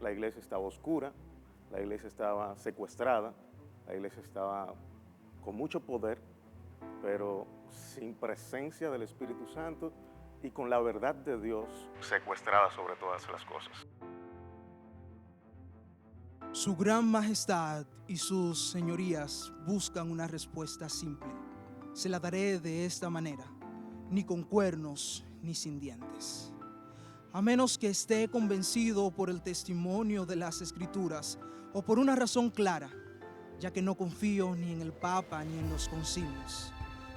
la iglesia estaba oscura, la iglesia estaba secuestrada, la iglesia estaba con mucho poder, pero sin presencia del Espíritu Santo y con la verdad de Dios secuestrada sobre todas las cosas. Su gran majestad y sus señorías buscan una respuesta simple. Se la daré de esta manera, ni con cuernos ni sin dientes. A menos que esté convencido por el testimonio de las Escrituras o por una razón clara, ya que no confío ni en el Papa ni en los concilios,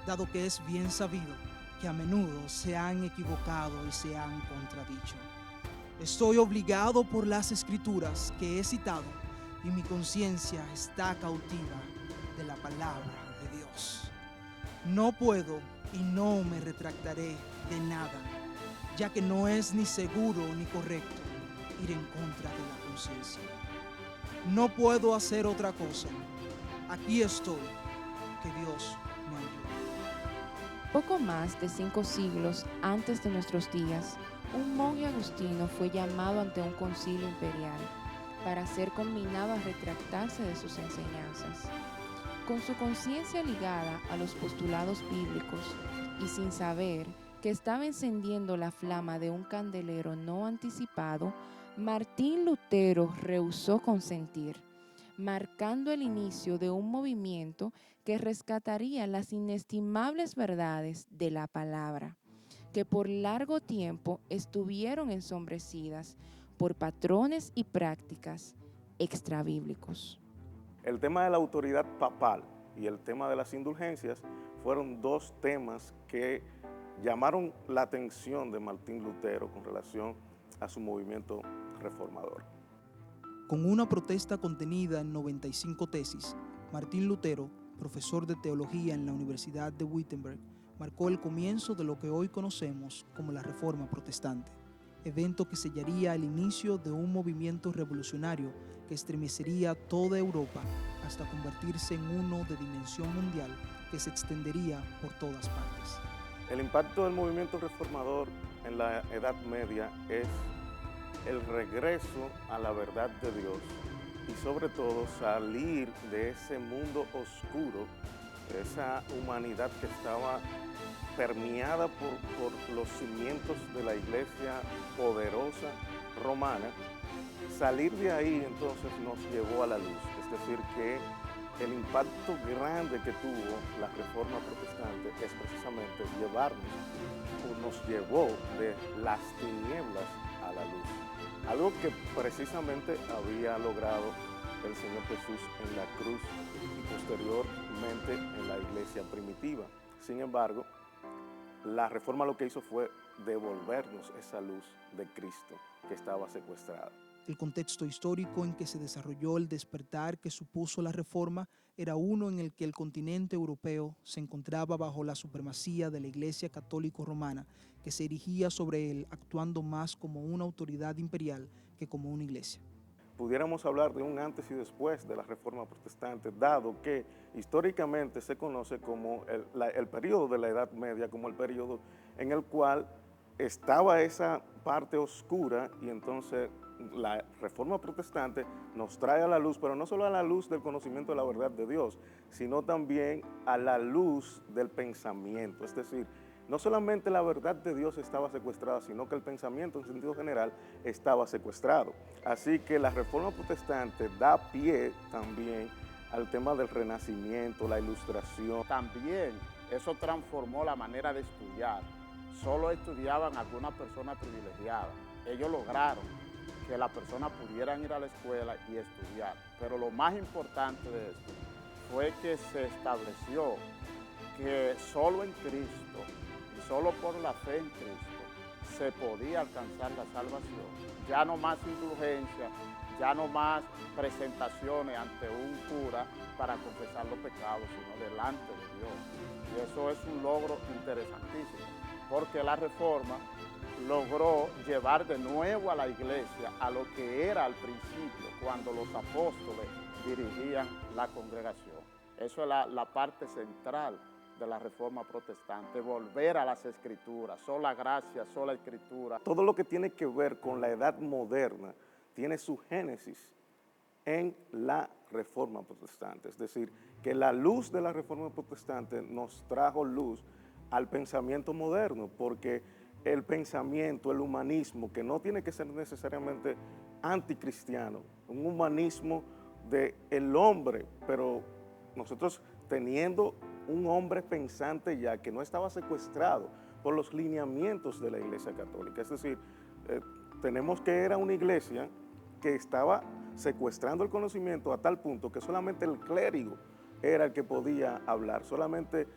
dado que es bien sabido que a menudo se han equivocado y se han contradicho. Estoy obligado por las Escrituras que he citado y mi conciencia está cautiva de la palabra de Dios. No puedo y no me retractaré de nada, ya que no es ni seguro ni correcto ir en contra de la conciencia. No puedo hacer otra cosa. Aquí estoy. Que Dios me ayude. Poco más de 5 siglos antes de nuestros días, un monje agustino fue llamado ante un concilio imperial para ser conminado a retractarse de sus enseñanzas. Con su conciencia ligada a los postulados bíblicos y sin saber que estaba encendiendo la flama de un candelero no anticipado, Martín Lutero rehusó consentir, marcando el inicio de un movimiento que rescataría las inestimables verdades de la palabra, que por largo tiempo estuvieron ensombrecidas por patrones y prácticas extrabíblicos. El tema de la autoridad papal y el tema de las indulgencias fueron dos temas que llamaron la atención de Martín Lutero con relación a su movimiento reformador. Con una protesta contenida en 95 tesis, Martín Lutero, profesor de teología en la Universidad de Wittenberg, marcó el comienzo de lo que hoy conocemos como la Reforma Protestante, evento que sellaría el inicio de un movimiento revolucionario que estremecería toda Europa hasta convertirse en uno de dimensión mundial que se extendería por todas partes. El impacto del movimiento reformador en la Edad Media es el regreso a la verdad de Dios y sobre todo salir de ese mundo oscuro, de esa humanidad que estaba permeada por los cimientos de la iglesia poderosa romana. Salir de ahí entonces nos llevó a la luz, es decir que el impacto grande que tuvo la Reforma Protestante es precisamente llevarnos, o nos llevó de las tinieblas a la luz. Algo que precisamente había logrado el Señor Jesús en la cruz y posteriormente en la iglesia primitiva. Sin embargo, la Reforma lo que hizo fue devolvernos esa luz de Cristo que estaba secuestrada. El contexto histórico en que se desarrolló el despertar que supuso la Reforma era uno en el que el continente europeo se encontraba bajo la supremacía de la Iglesia Católica Romana, que se erigía sobre él actuando más como una autoridad imperial que como una iglesia. Pudiéramos hablar de un antes y después de la Reforma Protestante, dado que históricamente se conoce como el periodo de la Edad Media, como el periodo en el cual estaba esa parte oscura y entonces la Reforma Protestante nos trae a la luz, pero no solo a la luz del conocimiento de la verdad de Dios, sino también a la luz del pensamiento, es decir, no solamente la verdad de Dios estaba secuestrada, sino que el pensamiento en sentido general estaba secuestrado. Así que la Reforma Protestante da pie también al tema del Renacimiento, la Ilustración. También eso transformó la manera de estudiar. Solo estudiaban algunas personas privilegiadas. Ellos lograron que las personas pudieran ir a la escuela y estudiar. Pero lo más importante de esto fue que se estableció que solo en Cristo y solo por la fe en Cristo se podía alcanzar la salvación. Ya no más indulgencia, ya no más presentaciones ante un cura para confesar los pecados, sino delante de Dios. Y eso es un logro interesantísimo, porque la Reforma logró llevar de nuevo a la iglesia a lo que era al principio, cuando los apóstoles dirigían la congregación. Eso es la parte central de la Reforma Protestante, volver a las Escrituras, sola gracia, sola Escritura. Todo lo que tiene que ver con la edad moderna tiene su génesis en la Reforma Protestante. Es decir, que la luz de la Reforma Protestante nos trajo luz al pensamiento moderno, porque el pensamiento, el humanismo, que no tiene que ser necesariamente anticristiano, un humanismo del hombre, pero nosotros teniendo un hombre pensante ya que no estaba secuestrado por los lineamientos de la Iglesia Católica. Es decir, tenemos que era una iglesia que estaba secuestrando el conocimiento a tal punto que solamente el clérigo era el que podía hablar, solamente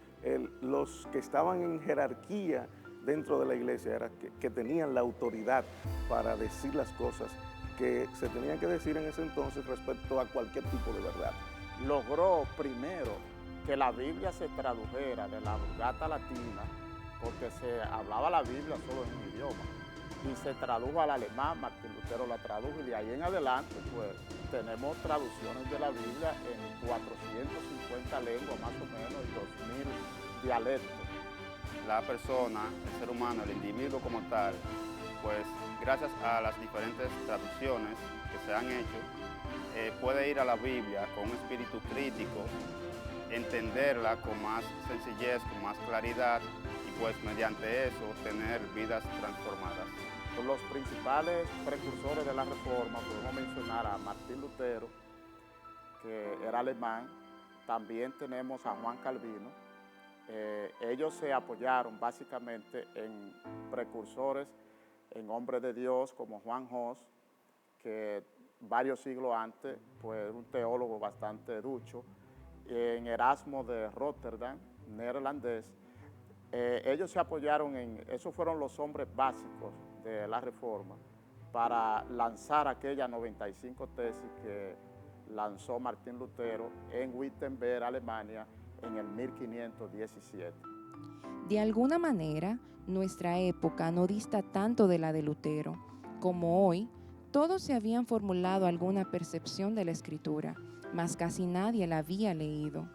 los que estaban en jerarquía dentro de la iglesia eran que tenían la autoridad para decir las cosas que se tenían que decir en ese entonces respecto a cualquier tipo de verdad. Logró primero que la Biblia se tradujera de la Vulgata latina, porque se hablaba la Biblia solo en un idioma, y se tradujo al alemán. Martín Lutero la tradujo, y de ahí en adelante pues tenemos traducciones de la Biblia en 450 lenguas más o menos y 2000 dialectos. La persona, el ser humano, el individuo como tal, pues gracias a las diferentes traducciones que se han hecho, puede ir a la Biblia con un espíritu crítico, entenderla con más sencillez, con más claridad, y pues mediante eso tener vidas transformadas. Los principales precursores de la Reforma podemos mencionar a Martín Lutero, que era alemán. También tenemos a Juan Calvino. Ellos se apoyaron básicamente en precursores, en hombres de Dios como Juan Hus, que varios siglos antes pues un teólogo bastante ducho, en Erasmo de Rotterdam, neerlandés. Ellos se apoyaron esos fueron los hombres básicos de la Reforma para lanzar aquellas 95 tesis que lanzó Martín Lutero en Wittenberg, Alemania, en el 1517. De alguna manera, nuestra época no dista tanto de la de Lutero. Como hoy, todos se habían formulado alguna percepción de la Escritura, mas casi nadie la había leído.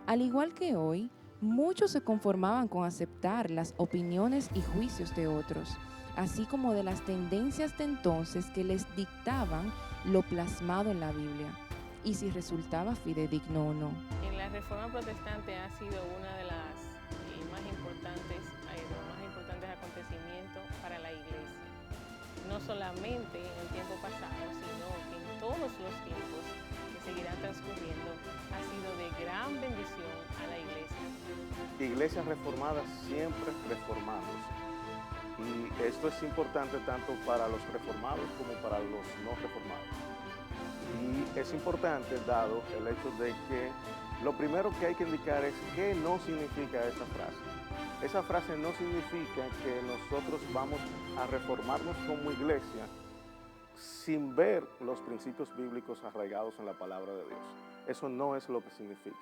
Al igual que hoy, muchos se conformaban con aceptar las opiniones y juicios de otros, así como de las tendencias de entonces que les dictaban lo plasmado en la Biblia, y si resultaba fidedigno o no. En la Reforma Protestante ha sido una de las más importantes acontecimientos para la Iglesia. No solamente en el tiempo pasado, sino que en todos los tiempos que seguirán transcurriendo, ha sido de gran bendición a la Iglesia. Iglesias reformadas siempre reformándose. Y esto es importante tanto para los reformados como para los no reformados. Y es importante dado el hecho de que lo primero que hay que indicar es qué no significa esa frase. Esa frase no significa que nosotros vamos a reformarnos como iglesia sin ver los principios bíblicos arraigados en la palabra de Dios. Eso no es lo que significa.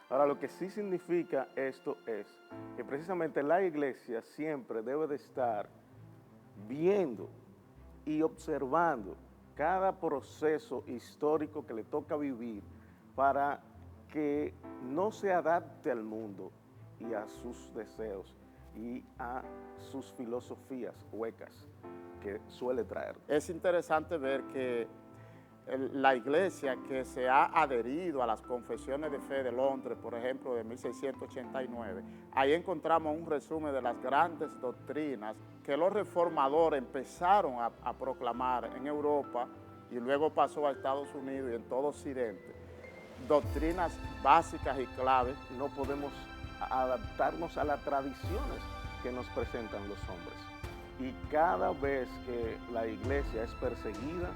Ahora, lo que sí significa esto es que precisamente la iglesia siempre debe de estar viendo y observando cada proceso histórico que le toca vivir para que no se adapte al mundo y a sus deseos y a sus filosofías huecas que suele traer. Es interesante ver que la iglesia que se ha adherido a las confesiones de fe de Londres, por ejemplo, de 1689, ahí encontramos un resumen de las grandes doctrinas que los reformadores empezaron a proclamar en Europa y luego pasó a Estados Unidos y en todo Occidente. Doctrinas básicas y claves. No podemos adaptarnos a las tradiciones que nos presentan los hombres. Y cada vez que la iglesia es perseguida,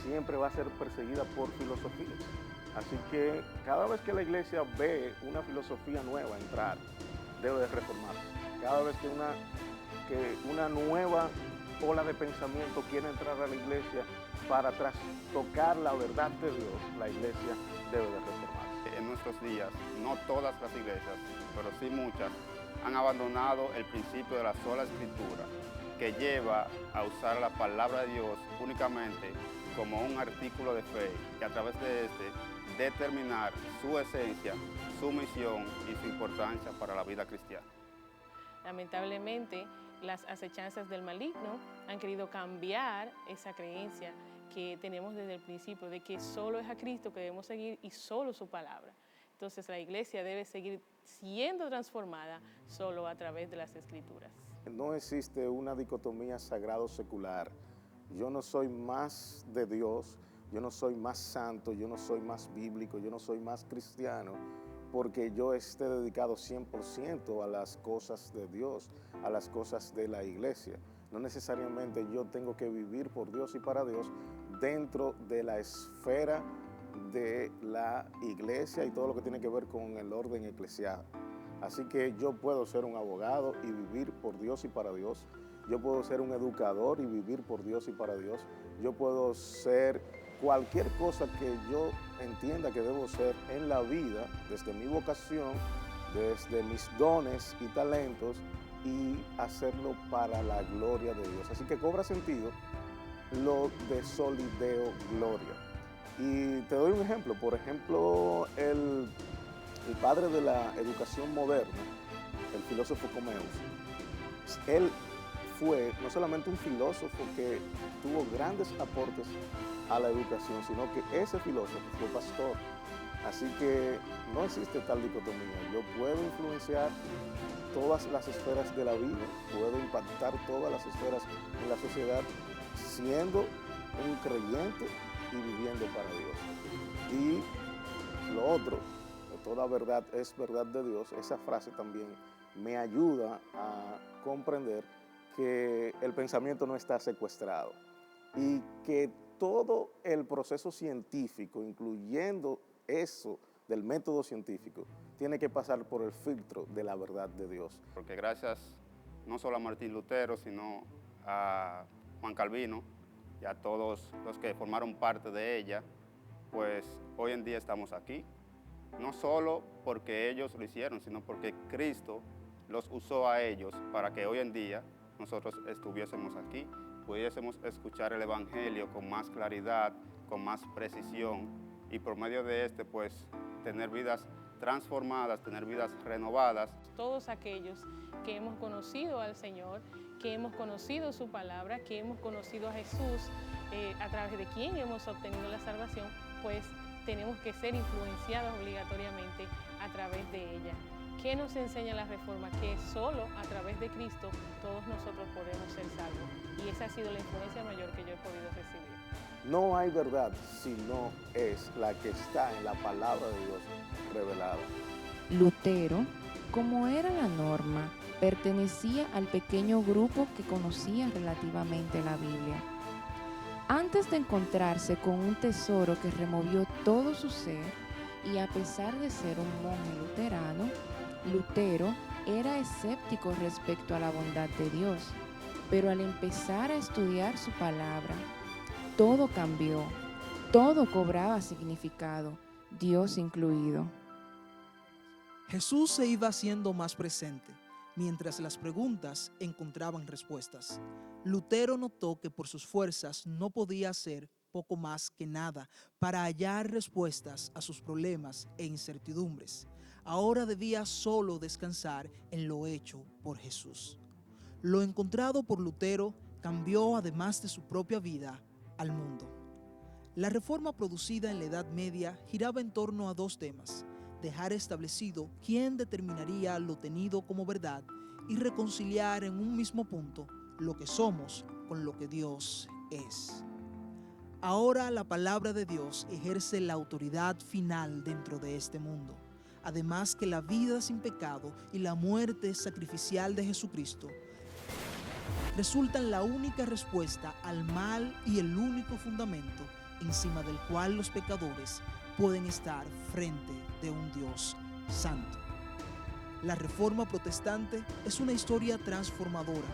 siempre va a ser perseguida por filosofías. Así que cada vez que la iglesia ve una filosofía nueva entrar, debe de reformarse. Cada vez que una nueva ola de pensamiento quiere entrar a la iglesia para trastocar la verdad de Dios, la iglesia debe de reformarse. En nuestros días, no todas las iglesias, pero sí muchas, han abandonado el principio de la sola escritura, que lleva a usar la palabra de Dios únicamente como un artículo de fe y a través de este determinar su esencia, su misión y su importancia para la vida cristiana. Lamentablemente, las acechanzas del maligno han querido cambiar esa creencia que tenemos desde el principio, de que solo es a Cristo que debemos seguir y solo su palabra. Entonces la iglesia debe seguir siendo transformada solo a través de las Escrituras. No existe una dicotomía sagrado-secular. Yo no soy más de Dios, yo no soy más santo, yo no soy más bíblico, yo no soy más cristiano, porque yo esté dedicado 100% a las cosas de Dios, a las cosas de la iglesia. No necesariamente yo tengo que vivir por Dios y para Dios dentro de la esfera de la iglesia y todo lo que tiene que ver con el orden eclesiástico. Así que yo puedo ser un abogado y vivir por Dios y para Dios. Yo puedo ser un educador y vivir por Dios y para Dios. Yo puedo ser cualquier cosa que yo entienda que debo ser en la vida, desde mi vocación, desde mis dones y talentos, y hacerlo para la gloria de Dios. Así que cobra sentido lo de solideo gloria. Y te doy un ejemplo. Por ejemplo, el padre de la educación moderna, el filósofo Comeus, él fue no solamente un filósofo que tuvo grandes aportes a la educación, sino que ese filósofo fue pastor. Así que no existe tal dicotomía. Yo puedo influenciar todas las esferas de la vida, puedo impactar todas las esferas en la sociedad siendo un creyente y viviendo para Dios. Y lo otro, toda verdad es verdad de Dios, esa frase también me ayuda a comprender que el pensamiento no está secuestrado y que todo el proceso científico, incluyendo eso del método científico, tiene que pasar por el filtro de la verdad de Dios. Porque gracias no solo a Martín Lutero, sino a Juan Calvino y a todos los que formaron parte de ella, pues hoy en día estamos aquí. No solo porque ellos lo hicieron, sino porque Cristo los usó a ellos para que hoy en día nosotros estuviésemos aquí, pudiésemos escuchar el Evangelio con más claridad, con más precisión, y por medio de pues tener vidas transformadas, tener vidas renovadas. Todos aquellos que hemos conocido al Señor, que hemos conocido su palabra, que hemos conocido a Jesús, a través de quien hemos obtenido la salvación, pues tenemos que ser influenciados obligatoriamente a través de ella. ¿Qué nos enseña la Reforma? Que solo a través de Cristo todos nosotros podemos ser salvos. Y esa ha sido la influencia mayor que yo he podido recibir. No hay verdad si no es la que está en la palabra de Dios revelada. Lutero, como era la norma, pertenecía al pequeño grupo que conocía relativamente la Biblia. Antes de encontrarse con un tesoro que removió todo su ser, y a pesar de ser un monje luterano, Lutero era escéptico respecto a la bondad de Dios, pero al empezar a estudiar su palabra, todo cambió, todo cobraba significado, Dios incluido. Jesús se iba haciendo más presente, mientras las preguntas encontraban respuestas. Lutero notó que por sus fuerzas no podía hacer poco más que nada para hallar respuestas a sus problemas e incertidumbres. Ahora debía solo descansar en lo hecho por Jesús. Lo encontrado por Lutero cambió, además de su propia vida, al mundo. La reforma producida en la Edad Media giraba en torno a dos temas: dejar establecido quién determinaría lo tenido como verdad y reconciliar en un mismo punto lo que somos con lo que Dios es. Ahora la palabra de Dios ejerce la autoridad final dentro de este mundo. Además que la vida sin pecado y la muerte sacrificial de Jesucristo resultan la única respuesta al mal y el único fundamento encima del cual los pecadores pueden estar frente de un Dios santo. La Reforma Protestante es una historia transformadora,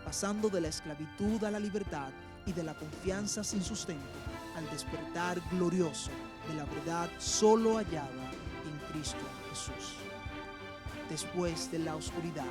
pasando de la esclavitud a la libertad y de la confianza sin sustento al despertar glorioso de la verdad solo hallada en Cristo Jesús. Después de la oscuridad